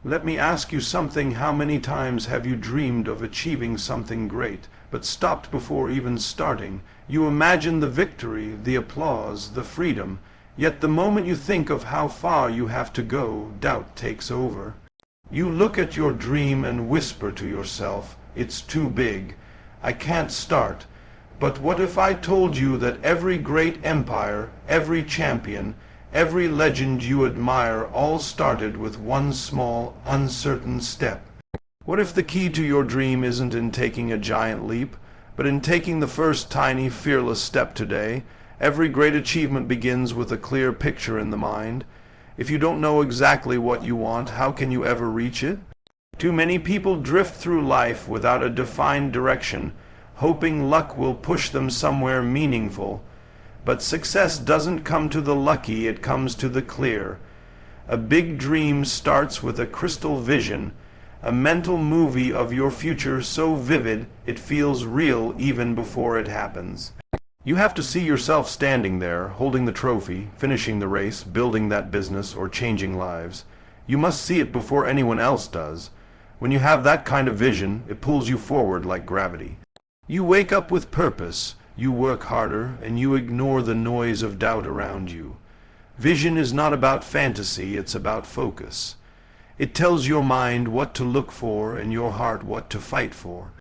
Let me ask you something. How many times have you dreamed of achieving something great, but stopped before even starting? You imagine the victory, the applause, the freedom, yet the moment you think of how far you have to go, doubt takes over. You look at your dream and whisper to yourself, "It's too big. I can't start." But what if I told you that every great empire, every champion, every legend you admire all started with one small, uncertain step? What if the key to your dream isn't in taking a giant leap, but in taking the first tiny, fearless step today? Every great achievement begins with a clear picture in the mind. If you don't know exactly what you want, how can you ever reach it? Too many people drift through life without a defined direction, hoping luck will push them somewhere meaningful. But success doesn't come to the lucky, it comes to the clear. A big dream starts with a crystal vision, a mental movie of your future so vivid it feels real even before it happens. You have to see yourself standing there, holding the trophy, finishing the race, building that business, or changing lives. You must see it before anyone else does. When you have that kind of vision, it pulls you forward like gravity. You wake up with purpose, you work harder, and you ignore the noise of doubt around you. Vision is not about fantasy, it's about focus. It tells your mind what to look for and your heart what to fight for.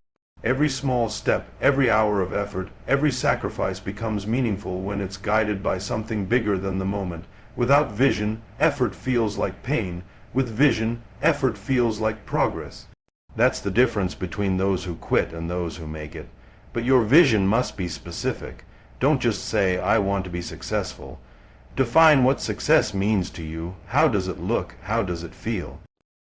Every small step, every hour of effort, every sacrifice becomes meaningful when it's guided by something bigger than the moment. Without vision, effort feels like pain. With vision, effort feels like progress. That's the difference between those who quit and those who make it. But your vision must be specific. Don't just say, "I want to be successful." Define what success means to you. How does it look? How does it feel?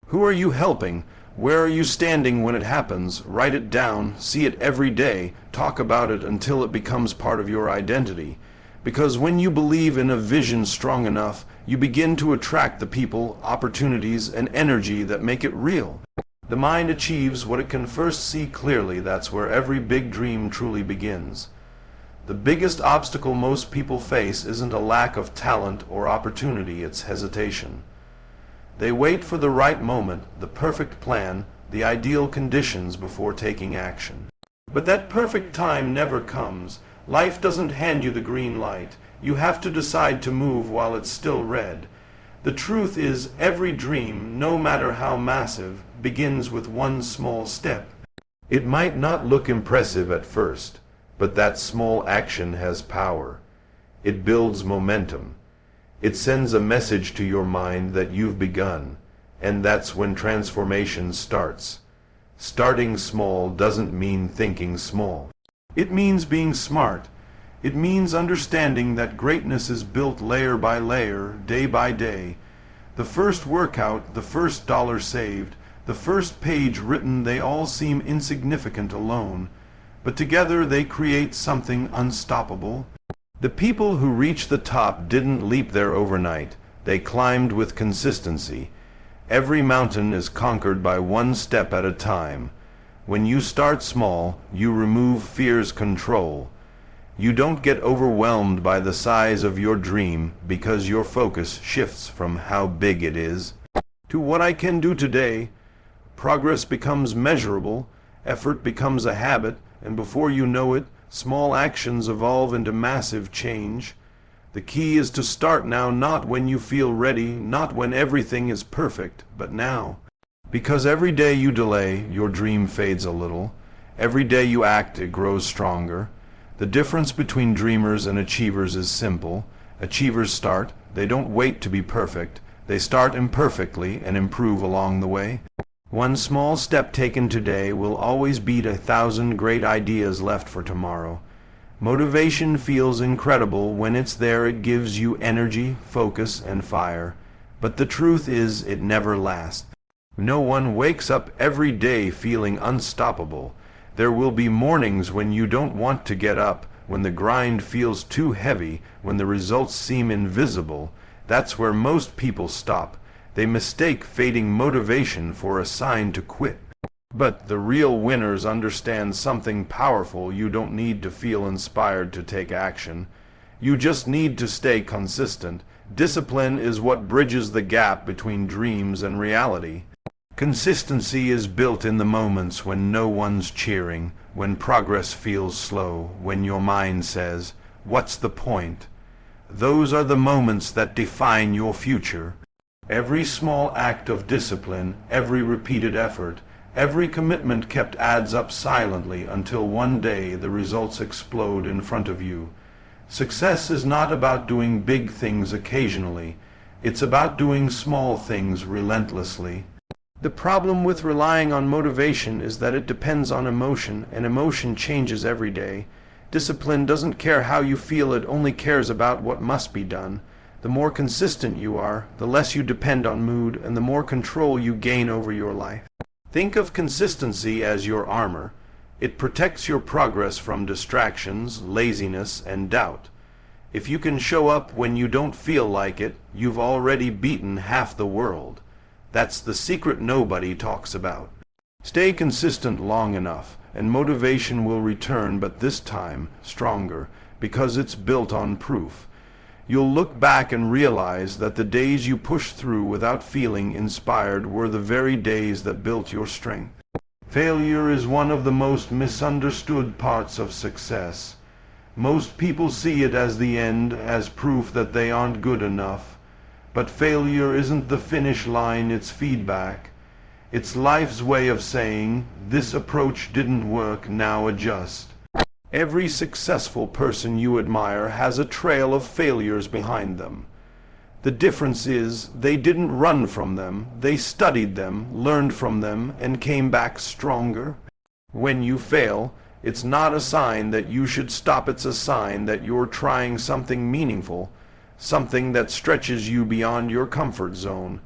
Who are you helping? Where are you standing when it happens? Write it down, see it every day, talk about it until it becomes part of your identity. Because when you believe in a vision strong enough, you begin to attract the people, opportunities, and energy that make it real. The mind achieves what it can first see clearly. That's where every big dream truly begins. The biggest obstacle most people face isn't a lack of talent or opportunity, it's hesitation. They wait for the right moment, the perfect plan, the ideal conditions before taking action. But that perfect time never comes. Life doesn't hand you the green light. You have to decide to move while it's still red. The truth is, every dream, no matter how massive, begins with one small step. It might not look impressive at first, but that small action has power. It builds momentum. It sends a message to your mind that you've begun, and that's when transformation starts. Starting small doesn't mean thinking small. It means being smart. It means understanding that greatness is built layer by layer, day by day. The first workout, the first dollar saved, the first page written, they all seem insignificant alone, but together they create something unstoppable. The people who reached the top didn't leap there overnight. They climbed with consistency. Every mountain is conquered by one step at a time. When you start small, you remove fear's control. You don't get overwhelmed by the size of your dream because your focus shifts from how big it is to what I can do today. Progress becomes measurable, effort becomes a habit, and before you know it, small actions evolve into massive change. The key is to start now, not when you feel ready, not when everything is perfect, but now. Because every day you delay, your dream fades a little. Every day you act, it grows stronger. The difference between dreamers and achievers is simple. Achievers start, they don't wait to be perfect. They start imperfectly and improve along the way. One small step taken today will always beat 1,000 great ideas left for tomorrow. Motivation feels incredible. When it's there, it gives you energy, focus, and fire. But the truth is, it never lasts. No one wakes up every day feeling unstoppable. There will be mornings when you don't want to get up, when the grind feels too heavy, when the results seem invisible. That's where most people stop. They mistake fading motivation for a sign to quit. But the real winners understand something powerful. You don't need to feel inspired to take action. You just need to stay consistent. Discipline is what bridges the gap between dreams and reality. Consistency is built in the moments when no one's cheering, when progress feels slow, when your mind says, "What's the point?" Those are the moments that define your future. Every small act of discipline, every repeated effort, every commitment kept adds up silently until one day the results explode in front of you. Success is not about doing big things occasionally. It's about doing small things relentlessly. The problem with relying on motivation is that it depends on emotion, and emotion changes every day. Discipline doesn't care how you feel, it only cares about what must be done. The more consistent you are, the less you depend on mood, and the more control you gain over your life. Think of consistency as your armor. It protects your progress from distractions, laziness, and doubt. If you can show up when you don't feel like it, you've already beaten half the world. That's the secret nobody talks about. Stay consistent long enough, and motivation will return, but this time stronger, because it's built on proof. You'll look back and realize that the days you pushed through without feeling inspired were the very days that built your strength. Failure is one of the most misunderstood parts of success. Most people see it as the end, as proof that they aren't good enough. But failure isn't the finish line, it's feedback. It's life's way of saying, "This approach didn't work, now adjust." Every successful person you admire has a trail of failures behind them. The difference is, they didn't run from them, they studied them, learned from them, and came back stronger. When you fail, it's not a sign that you should stop, it's a sign that you're trying something meaningful, something that stretches you beyond your comfort zone.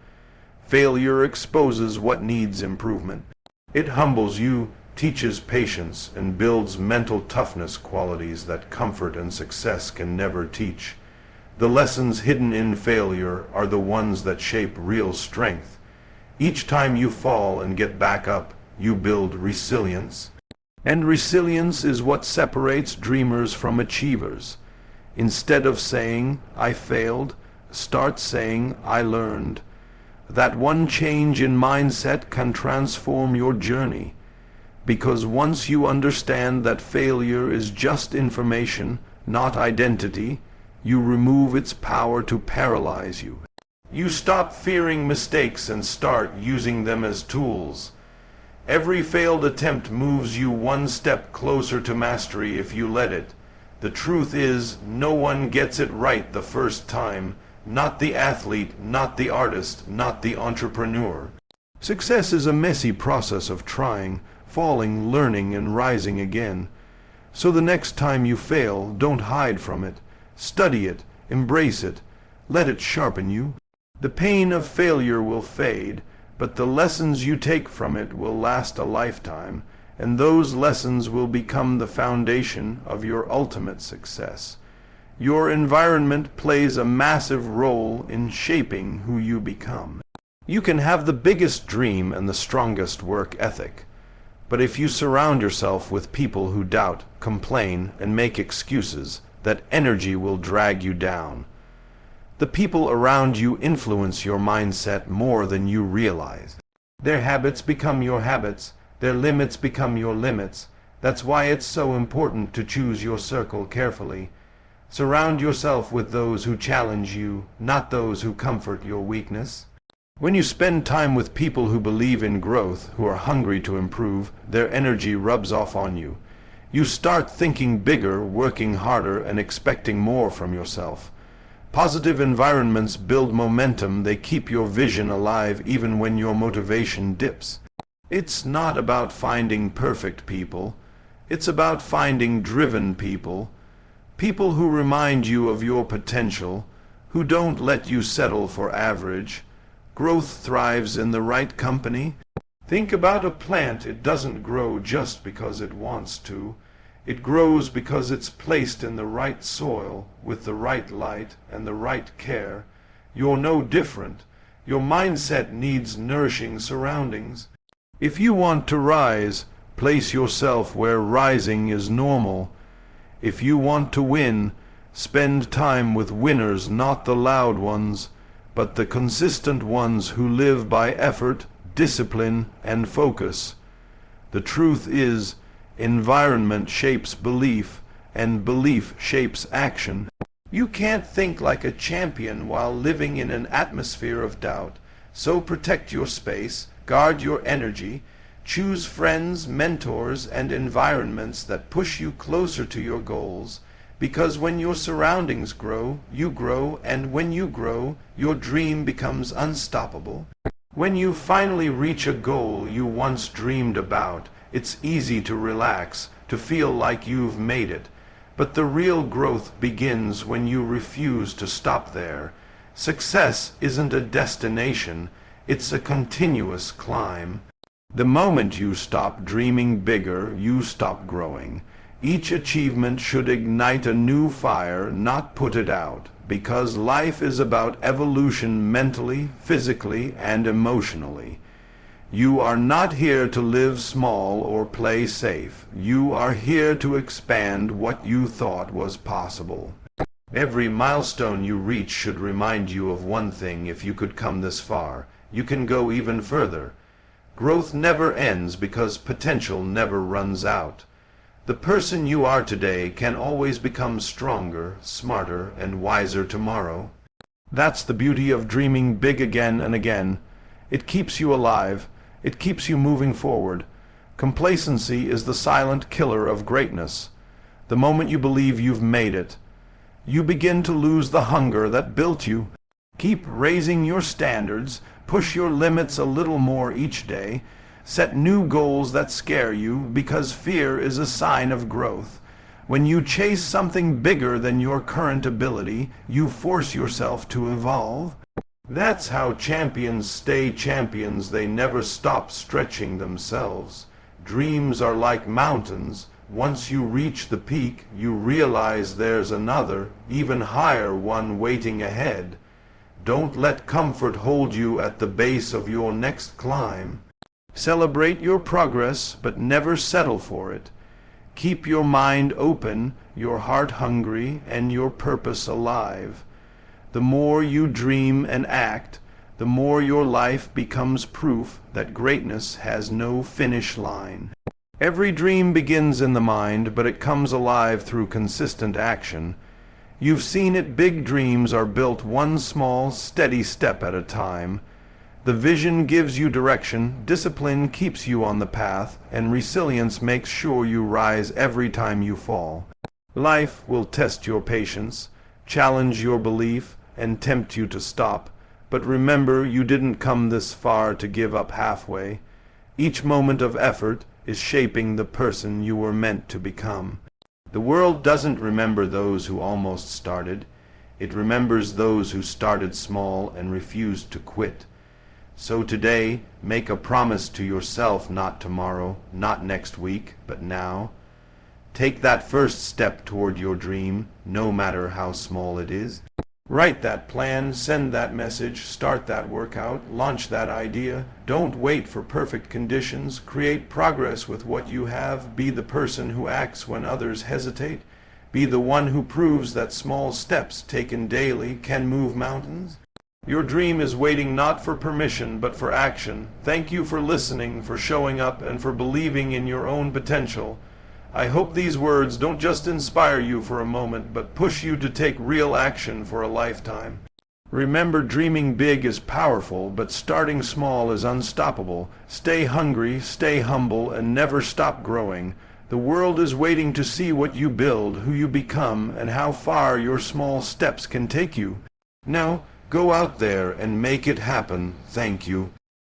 Failure exposes what needs improvement. It humbles you, teaches patience, and builds mental toughness, qualities that comfort and success can never teach. The lessons hidden in failure are the ones that shape real strength. Each time you fall and get back up, you build resilience. And resilience is what separates dreamers from achievers. Instead of saying, "I failed," start saying, "I learned." That one change in mindset can transform your journey. Because once you understand that failure is just information, not identity, you remove its power to paralyze you. You stop fearing mistakes and start using them as tools. Every failed attempt moves you one step closer to mastery if you let it. The truth is, no one gets it right the first time. Not the athlete, not the artist, not the entrepreneur. Success is a messy process of trying, falling, learning, and rising again. So the next time you fail, don't hide from it. Study it, embrace it, let it sharpen you. The pain of failure will fade, but the lessons you take from it will last a lifetime, and those lessons will become the foundation of your ultimate success. Your environment plays a massive role in shaping who you become. You can have the biggest dream and the strongest work ethic, but if you surround yourself with people who doubt, complain, and make excuses, that energy will drag you down. The people around you influence your mindset more than you realize. Their habits become your habits. Their limits become your limits. That's why it's so important to choose your circle carefully. Surround yourself with those who challenge you, not those who comfort your weakness. When you spend time with people who believe in growth, who are hungry to improve, their energy rubs off on you. You start thinking bigger, working harder, and expecting more from yourself. Positive environments build momentum. They keep your vision alive even when your motivation dips. It's not about finding perfect people. It's about finding driven people. People who remind you of your potential, who don't let you settle for average. Growth thrives in the right company. Think about a plant. It doesn't grow just because it wants to. It grows because it's placed in the right soil, with the right light and the right care. You're no different. Your mindset needs nourishing surroundings. If you want to rise, place yourself where rising is normal. If you want to win, spend time with winners, not the loud ones, but the consistent ones who live by effort, discipline, and focus. The truth is, environment shapes belief, and belief shapes action. You can't think like a champion while living in an atmosphere of doubt. So protect your space, guard your energy, choose friends, mentors, and environments that push you closer to your goals. Because when your surroundings grow, and when you grow, your dream becomes unstoppable. When you finally reach a goal you once dreamed about, it's easy to relax, to feel like you've made it. But the real growth begins when you refuse to stop there. Success isn't a destination, it's a continuous climb. The moment you stop dreaming bigger, you stop growing. Each achievement should ignite a new fire, not put it out, because life is about evolution mentally, physically, and emotionally. You are not here to live small or play safe. You are here to expand what you thought was possible. Every milestone you reach should remind you of one thing: if you could come this far, you can go even further. Growth never ends because potential never runs out. The person you are today can always become stronger, smarter, and wiser tomorrow. That's the beauty of dreaming big again and again. It keeps you alive. It keeps you moving forward. Complacency is the silent killer of greatness. The moment you believe you've made it, you begin to lose the hunger that built you. Keep raising your standards, push your limits a little more each day, set new goals that scare you, because fear is a sign of growth. When you chase something bigger than your current ability, you force yourself to evolve. That's how champions stay champions. They never stop stretching themselves. Dreams are like mountains. Once you reach the peak, you realize there's another, even higher one waiting ahead. Don't let comfort hold you at the base of your next climb. Celebrate your progress, but never settle for it. Keep your mind open, your heart hungry, and your purpose alive. The more you dream and act, the more your life becomes proof that greatness has no finish line. Every dream begins in the mind, but it comes alive through consistent action. You've seen it. Big dreams are built one small, steady step at a time. The vision gives you direction, discipline keeps you on the path, and resilience makes sure you rise every time you fall. Life will test your patience, challenge your belief, and tempt you to stop. But remember, you didn't come this far to give up halfway. Each moment of effort is shaping the person you were meant to become. The world doesn't remember those who almost started. It remembers those who started small and refused to quit. So today, make a promise to yourself: not tomorrow, not next week, but now. Take that first step toward your dream, no matter how small it is. Write that plan, send that message, start that workout, launch that idea. Don't wait for perfect conditions. Create progress with what you have. Be the person who acts when others hesitate. Be the one who proves that small steps taken daily can move mountains. Your dream is waiting not for permission, but for action. Thank you for listening, for showing up, and for believing in your own potential. I hope these words don't just inspire you for a moment, but push you to take real action for a lifetime. Remember, dreaming big is powerful, but starting small is unstoppable. Stay hungry, stay humble, and never stop growing. The world is waiting to see what you build, who you become, and how far your small steps can take you. Now, go out there and make it happen. Thank you.